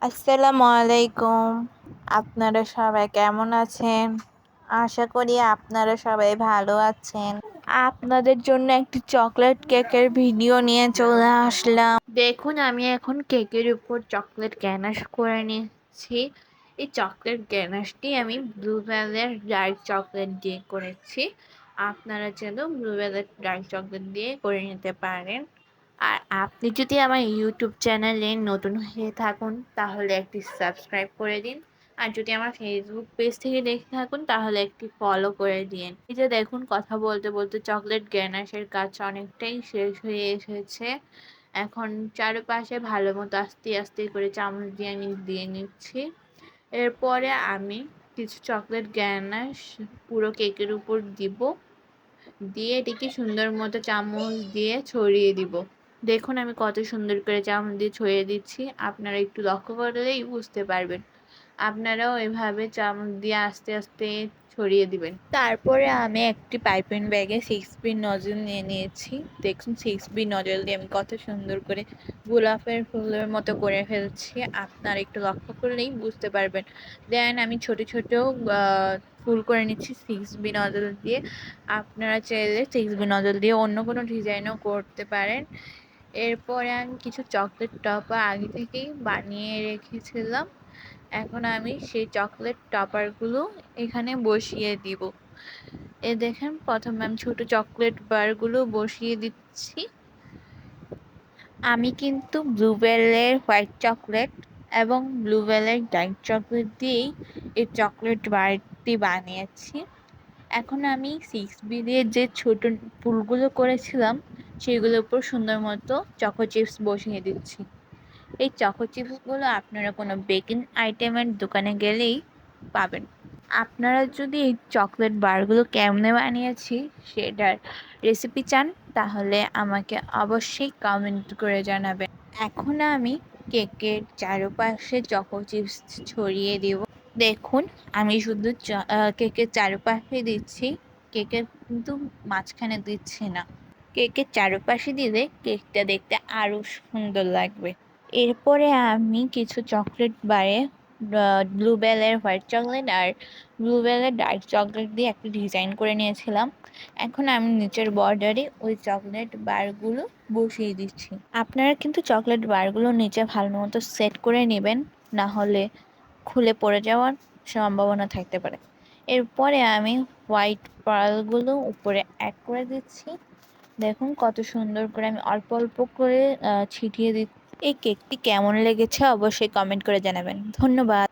আসসালামু আলাইকুম। আপনারা সবাই কেমন আছেন? আশা করি আপনারা সবাই ভালো আছেন। আপনাদের জন্য একটি চকলেট কেকের ভিডিও নিয়ে চলে আসলাম। দেখুন, আমি এখন কেকের উপর চকলেট গ্যানাশ করে নিচ্ছি। এই চকলেট গ্যানাশটি আমি ব্লুবেলের ডার্ক চকলেট দিয়ে করেছি। আপনারা চাইলেও ব্লুবেলের ডার্ক চকলেট দিয়ে করে নিতে পারেন। আর আপনি যদি আমার ইউটিউব চ্যানেলে নতুন হয়ে থাকুন তাহলে একটি সাবস্ক্রাইব করে দিন। আর যদি আমার ফেসবুক পেজ থেকে দেখে থাকুন তাহলে একটি ফলো করে দিন। এই যে দেখুন, কথা বলতে বলতে চকলেট গ্যানাশের কাজ অনেকটাই শেষ হয়ে এসেছে। এখন চারপাশে ভালো মতো আস্তে আস্তে করে চামচ দিয়ে আমি দিয়ে নিচ্ছি। এরপরে আমি কিছু চকলেট গ্যানাশ পুরো কেকের উপর দিব, দিয়ে এটিকে সুন্দর মতো চামচ দিয়ে ছড়িয়ে দিব। দেখুন আমি কত সুন্দর করে চামচ দিয়ে ছড়িয়ে দিচ্ছি, আপনারা একটু লক্ষ্য করলেই বুঝতে পারবেন। আপনারাও এভাবে চামচ দিয়ে আস্তে আস্তে ছড়িয়ে দিবেন। তারপরে আমি একটি পাইপিং ব্যাগে 6B নজল নিয়ে নিয়েছি। দেখুন 6B নজল দিয়ে আমি কত সুন্দর করে গোলাপের ফুলের মতো করে ফেলছি, আপনারা একটু লক্ষ্য করলেই বুঝতে পারবেন। দেন আমি ছোট ছোট ফুল করে নিচ্ছি 6B নজল দিয়ে। আপনারা চাইলে 6B নজল দিয়ে অন্য কোনো ডিজাইনও করতে পারেন। এরপরে আমি কিছু চকলেট টপার আগে থেকেই বানিয়ে রেখেছিলাম। এখন আমি সেই চকলেট টপারগুলো এখানে বসিয়ে দিব। দেখেন, প্রথমে আমি ছোট চকলেট বারগুলো বসিয়ে দিচ্ছি। আমি কিন্তু ব্লুবেলের হোয়াইট চকলেট এবং ব্লুবেলের ডার্ক চকলেট দিয়েই এই চকলেট বারটি বানিয়েছি। এখন আমি 6B দিয়ে যে ছোট ফুলগুলো করেছিলাম সেগুলোর উপর সুন্দর মতো চকো চিপস বসিয়ে দিচ্ছি। এই চকো চিপসগুলো আপনারা কোনো বেকিং আইটেমের দোকানে গেলেই পাবেন। আপনারা যদি এই চকলেট বারগুলো কেমনে বানিয়েছি সেটার রেসিপি চান তাহলে আমাকে অবশ্যই কমেন্ট করে জানাবেন। এখন আমি কেকের চারপাশে চকো চিপস ছড়িয়ে দিব। দেখুন, আমি শুধু কেকের চারপাশে দিচ্ছি, কেকের কিন্তু মাঝখানে দিচ্ছি না। কেকের চারপাশে দিলে কেকটা দেখতে আরো সুন্দর লাগবে। এরপরে আমি কিছু চকলেট বারে ব্লুবেলের হোয়াইট চকলেট আর ব্লুবেলের ডার্ক চকলেট দিয়ে একটা ডিজাইন করে নিয়েছিলাম। এখন আমি নিচের বর্ডারে ওই চকলেট বারগুলো বসিয়ে দিচ্ছি। আপনারা কিন্তু চকলেট বারগুলো নিচে ভালো মতো সেট করে নেবেন, না হলে খুলে পড়ে যাওয়ার সম্ভাবনা থাকতে পারে। এরপরে আমি হোয়াইট পার্লগুলো উপরে অ্যাড করে দিচ্ছি। দেখুন কত সুন্দর করে আমি অল্প অল্প করে ছিটিয়ে দিচ্ছি। এই কেকটি কেমন লেগেছে অবশ্যই কমেন্ট করে জানাবেন। ধন্যবাদ।